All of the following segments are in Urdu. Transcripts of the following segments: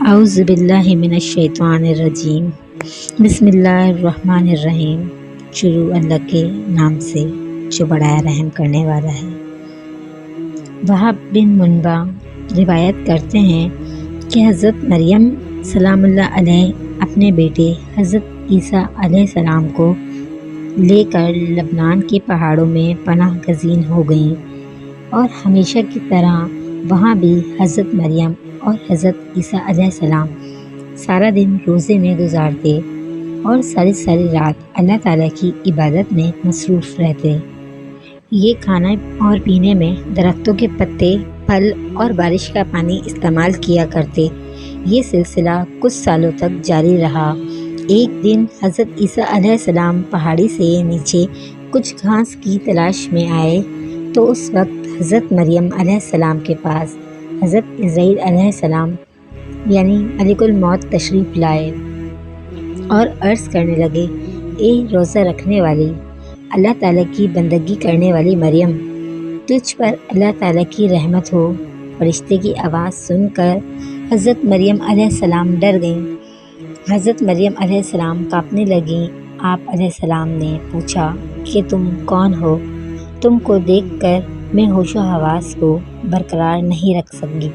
اعوذ باللہ من الشیطان الرجیم۔ بسم اللہ الرحمن الرحیم۔ شروع اللہ کے نام سے جو بڑا رحم کرنے والا ہے۔ وہب بن منبع روایت کرتے ہیں کہ حضرت مریم سلام اللہ علیہ اپنے بیٹے حضرت عیسیٰ علیہ السلام کو لے کر لبنان کے پہاڑوں میں پناہ گزین ہو گئیں، اور ہمیشہ کی طرح وہاں بھی حضرت مریم اور حضرت عیسیٰ علیہ السلام سارا دن روزے میں گزارتے اور ساری رات اللہ تعالیٰ کی عبادت میں مصروف رہتے۔ یہ کھانا اور پینے میں درختوں کے پتے، پھل اور بارش کا پانی استعمال کیا کرتے۔ یہ سلسلہ کچھ سالوں تک جاری رہا۔ ایک دن حضرت عیسیٰ علیہ السلام پہاڑی سے نیچے کچھ گھاس کی تلاش میں آئے تو اس وقت حضرت مریم علیہ السلام کے پاس حضرت عزرائیل علیہ السلام یعنی ملک الموت تشریف لائے اور عرض کرنے لگے، اے روزہ رکھنے والی، اللہ تعالیٰ کی بندگی کرنے والی مریم، تجھ پر اللہ تعالیٰ کی رحمت ہو۔ فرشتے کی آواز سن کر حضرت مریم علیہ السلام ڈر گئیں۔ حضرت مریم علیہ السلام کانپنے لگیں۔ آپ علیہ السلام نے پوچھا کہ تم کون ہو؟ تم کو دیکھ کر میں ہوش و حواس کو برقرار نہیں رکھ سکی۔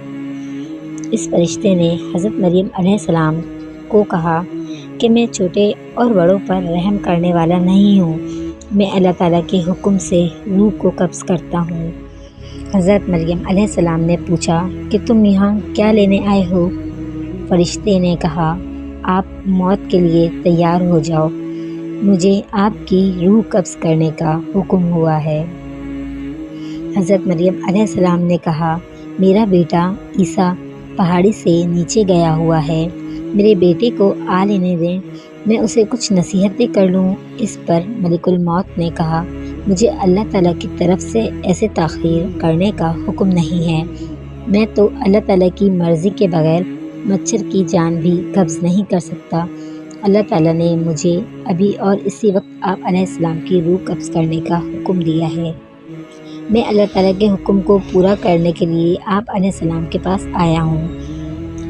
اس فرشتے نے حضرت مریم علیہ السلام کو کہا کہ میں چھوٹے اور بڑوں پر رحم کرنے والا نہیں ہوں، میں اللہ تعالیٰ کے حکم سے روح کو قبض کرتا ہوں۔ حضرت مریم علیہ السلام نے پوچھا کہ تم یہاں کیا لینے آئے ہو؟ فرشتے نے کہا، آپ موت کے لیے تیار ہو جاؤ، مجھے آپ کی روح قبض کرنے کا حکم ہوا ہے۔ حضرت مریم علیہ السلام نے کہا، میرا بیٹا عیسیٰ پہاڑی سے نیچے گیا ہوا ہے، میرے بیٹے کو آ لینے دیں، میں اسے کچھ نصیحتیں کر لوں۔ اس پر ملک الموت نے کہا، مجھے اللہ تعالیٰ کی طرف سے ایسے تاخیر کرنے کا حکم نہیں ہے، میں تو اللہ تعالیٰ کی مرضی کے بغیر مچھر کی جان بھی قبض نہیں کر سکتا۔ اللہ تعالیٰ نے مجھے ابھی اور اسی وقت آپ علیہ السلام کی روح قبض کرنے کا حکم دیا ہے۔ میں اللہ تعالیٰ کے حکم کو پورا کرنے کے لیے آپ علیہ السلام کے پاس آیا ہوں۔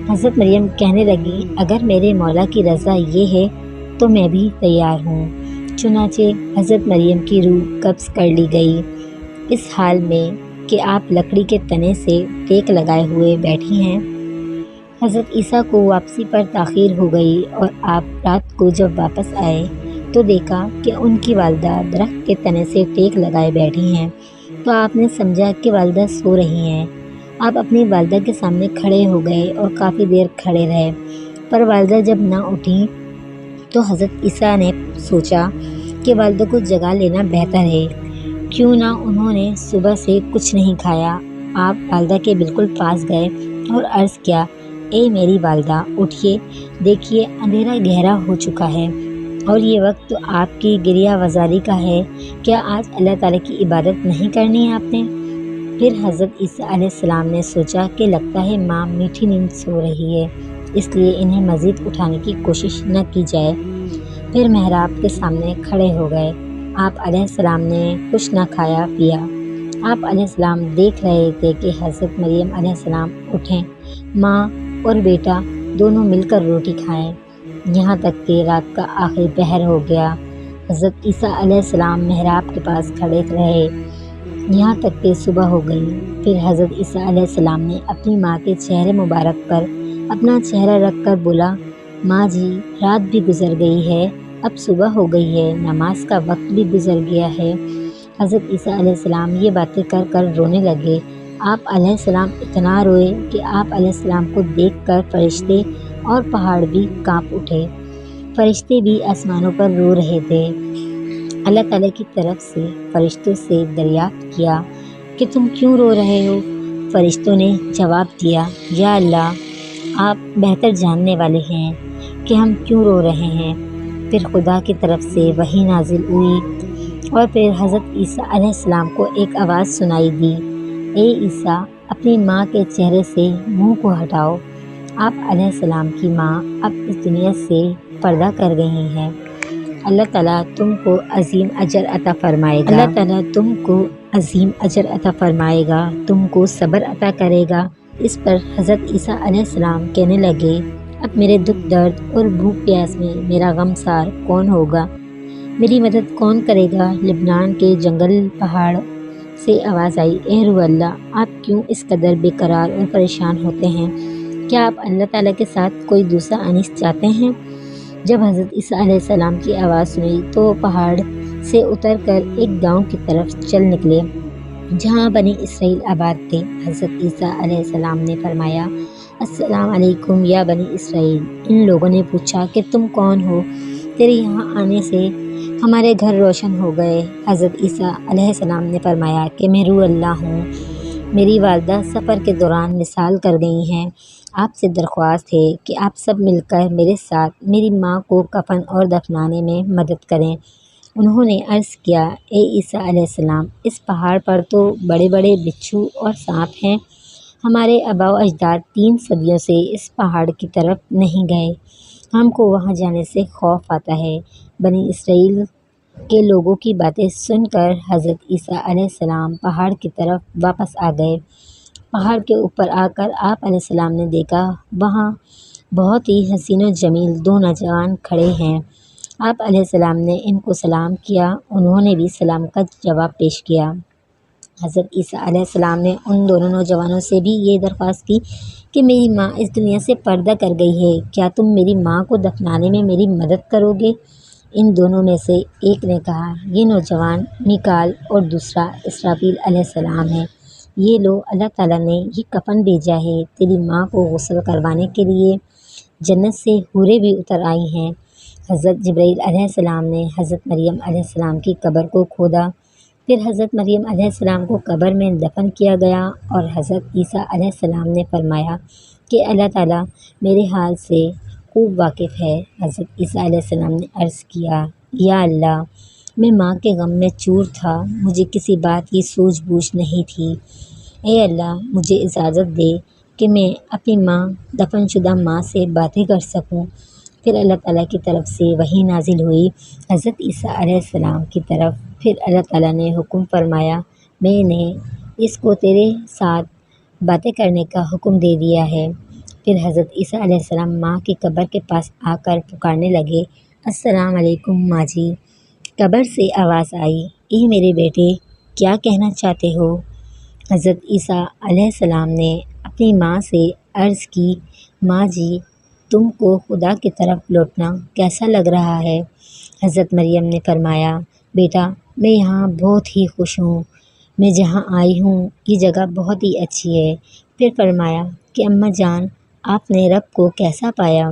حضرت مریم کہنے لگی، اگر میرے مولا کی رضا یہ ہے تو میں بھی تیار ہوں۔ چنانچہ حضرت مریم کی روح قبض کر لی گئی، اس حال میں کہ آپ لکڑی کے تنے سے ٹیک لگائے ہوئے بیٹھی ہیں۔ حضرت عیسیٰ کو واپسی پر تاخیر ہو گئی، اور آپ رات کو جب واپس آئے تو دیکھا کہ ان کی والدہ درخت کے تنے سے ٹیک لگائے بیٹھی ہیں، تو آپ نے سمجھا کہ والدہ سو رہی ہیں۔ آپ اپنی والدہ کے سامنے کھڑے ہو گئے اور کافی دیر کھڑے رہے، پر والدہ جب نہ اٹھیں تو حضرت عیسیٰ نے سوچا کہ والدہ کو جگا لینا بہتر ہے، کیوں نہ انہوں نے صبح سے کچھ نہیں کھایا۔ آپ والدہ کے بالکل پاس گئے اور عرض کیا، اے میری والدہ، اٹھیے، دیکھیے اندھیرا گہرا ہو چکا ہے اور یہ وقت تو آپ کی گریہ وزاری کا ہے، کیا آج اللہ تعالیٰ کی عبادت نہیں کرنی ہے آپ نے؟ پھر حضرت عیسیٰ علیہ السلام نے سوچا کہ لگتا ہے ماں میٹھی نیند سو رہی ہے، اس لیے انہیں مزید اٹھانے کی کوشش نہ کی جائے۔ پھر محراب کے سامنے کھڑے ہو گئے۔ آپ علیہ السلام نے کچھ نہ کھایا پیا۔ آپ علیہ السلام دیکھ رہے تھے کہ حضرت مریم علیہ السلام اٹھیں، ماں اور بیٹا دونوں مل کر روٹی کھائیں، یہاں تک کہ رات کا آخری پہر ہو گیا۔ حضرت عیسیٰ علیہ السلام محراب کے پاس کھڑے رہے یہاں تک کہ صبح ہو گئی۔ پھر حضرت عیسیٰ علیہ السلام نے اپنی ماں کے چہرے مبارک پر اپنا چہرہ رکھ کر بولا، ماں جی، رات بھی گزر گئی ہے، اب صبح ہو گئی ہے، نماز کا وقت بھی گزر گیا ہے۔ حضرت عیسیٰ علیہ السلام یہ باتیں کر کر رونے لگے۔ آپ علیہ السلام اتنا روئے کہ آپ علیہ السلام کو دیکھ کر فرشتے اور پہاڑ بھی کانپ اٹھے۔ فرشتے بھی آسمانوں پر رو رہے تھے۔ اللہ تعالیٰ کی طرف سے فرشتوں سے دریافت کیا کہ تم کیوں رو رہے ہو؟ فرشتوں نے جواب دیا، یا اللہ، آپ بہتر جاننے والے ہیں کہ ہم کیوں رو رہے ہیں۔ پھر خدا کی طرف سے وحی نازل ہوئی، اور پھر حضرت عیسیٰ علیہ السلام کو ایک آواز سنائی دی، اے عیسیٰ، اپنی ماں کے چہرے سے منہ کو ہٹاؤ۔ آپ علیہ السلام کی ماں اب اس دنیا سے پردہ کر گئی ہیں۔ اللہ تعالیٰ تم کو عظیم اجر عطا فرمائے گا۔ اللہ تعالیٰ تم کو عظیم اجر عطا فرمائے گا، تم کو صبر عطا کرے گا اس پر حضرت عیسیٰ علیہ السلام کہنے لگے، اب میرے دکھ درد اور بھوک پیاس میں میرا غم سار کون ہوگا؟ میری مدد کون کرے گا؟ لبنان کے جنگل پہاڑ سے آواز آئی، اے روح اللہ، آپ کیوں اس قدر بے قرار اور پریشان ہوتے ہیں؟ کیا آپ اللہ تعالیٰ کے ساتھ کوئی دوسرا انیس چاہتے ہیں؟ جب حضرت عیسیٰ علیہ السلام کی آواز سنی تو پہاڑ سے اتر کر ایک گاؤں کی طرف چل نکلے جہاں بنی اسرائیل آباد تھے۔ حضرت عیسیٰ علیہ السلام نے فرمایا، السلام علیکم یا بنی اسرائیل۔ ان لوگوں نے پوچھا کہ تم کون ہو؟ تیرے یہاں آنے سے ہمارے گھر روشن ہو گئے۔ حضرت عیسیٰ علیہ السلام نے فرمایا کہ میں روح اللہ ہوں۔ میری والدہ سفر کے دوران وصال کر گئی ہیں۔ آپ سے درخواست ہے کہ آپ سب مل کر میرے ساتھ میری ماں کو کفن اور دفنانے میں مدد کریں۔ انہوں نے عرض کیا، اے عیسیٰ علیہ السلام، اس پہاڑ پر تو بڑے بڑے بچھو اور سانپ ہیں۔ ہمارے آباء و اجداد 3 صدیوں سے اس پہاڑ کی طرف نہیں گئے۔ ہم کو وہاں جانے سے خوف آتا ہے۔ بنی اسرائیل کے لوگوں کی باتیں سن کر حضرت عیسیٰ علیہ السلام پہاڑ کی طرف واپس آ گئے۔ پہاڑ کے اوپر آ کر آپ علیہ السلام نے دیکھا وہاں بہت ہی حسین و جمیل 2 نوجوان کھڑے ہیں۔ آپ علیہ السلام نے ان کو سلام کیا، انہوں نے بھی سلام کا جواب پیش کیا۔ حضرت عیسیٰ علیہ السلام نے ان دونوں نوجوانوں سے بھی یہ درخواست کی کہ میری ماں اس دنیا سے پردہ کر گئی ہے، کیا تم میری ماں کو دفنانے میں میری مدد کرو گے؟ ان دونوں میں سے ایک نے کہا، یہ نوجوان میکائیل اور دوسرا اسرافیل علیہ السلام ہیں۔ یہ لو، اللہ تعالیٰ نے یہ کفن بھیجا ہے تیری ماں کو غسل کروانے کے لیے۔ جنت سے حوریں بھی اتر آئی ہیں۔ حضرت جبرائیل علیہ السلام نے حضرت مریم علیہ السلام کی قبر کو کھودا، پھر حضرت مریم علیہ السلام کو قبر میں دفن کیا گیا اور حضرت عیسیٰ علیہ السلام نے فرمایا کہ اللہ تعالیٰ میرے حال سے خوب واقف ہے۔ حضرت عیسیٰ علیہ السلام نے عرض کیا، یا اللہ، میں ماں کے غم میں چور تھا، مجھے کسی بات کی سوجھ بوجھ نہیں تھی۔ اے اللہ، مجھے اجازت دے کہ میں اپنی ماں، دفن شدہ ماں سے باتیں کر سکوں۔ پھر اللہ تعالیٰ کی طرف سے وحی نازل ہوئی حضرت عیسیٰ علیہ السلام کی طرف۔ پھر اللہ تعالیٰ نے حکم فرمایا، میں نے اس کو تیرے ساتھ باتیں کرنے کا حکم دے دیا ہے۔ پھر حضرت عیسیٰ علیہ السلام ماں کی قبر کے پاس آ کر پکارنے لگے، السلام علیکم ماں جی۔ قبر سے آواز آئی، اے میرے بیٹے، کیا کہنا چاہتے ہو؟ حضرت عیسیٰ علیہ السلام نے اپنی ماں سے عرض کی، ماں جی، تم کو خدا کی طرف لوٹنا کیسا لگ رہا ہے؟ حضرت مریم نے فرمایا، بیٹا، میں یہاں بہت ہی خوش ہوں، میں جہاں آئی ہوں یہ جگہ بہت ہی اچھی ہے۔ پھر فرمایا کہ اماں جان، آپ نے رب کو کیسا پایا؟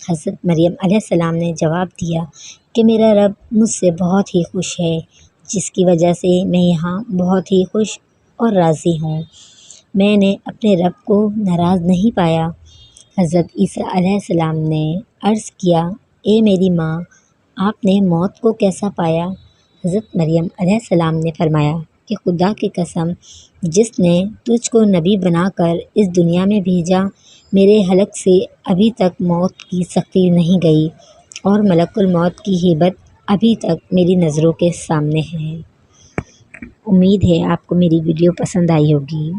حضرت مریم علیہ السلام نے جواب دیا کہ میرا رب مجھ سے بہت ہی خوش ہے، جس کی وجہ سے میں یہاں بہت ہی خوش اور راضی ہوں۔ میں نے اپنے رب کو ناراض نہیں پایا۔ حضرت عیسیٰ علیہ السلام نے عرض کیا، اے میری ماں، آپ نے موت کو کیسا پایا؟ حضرت مریم علیہ السلام نے فرمایا کہ خدا کی قسم، جس نے تجھ کو نبی بنا کر اس دنیا میں بھیجا، میرے حلق سے ابھی تک موت کی سختی نہیں گئی اور ملک الموت کی ہیبت ابھی تک میری نظروں کے سامنے ہے۔ امید ہے آپ کو میری ویڈیو پسند آئی ہوگی۔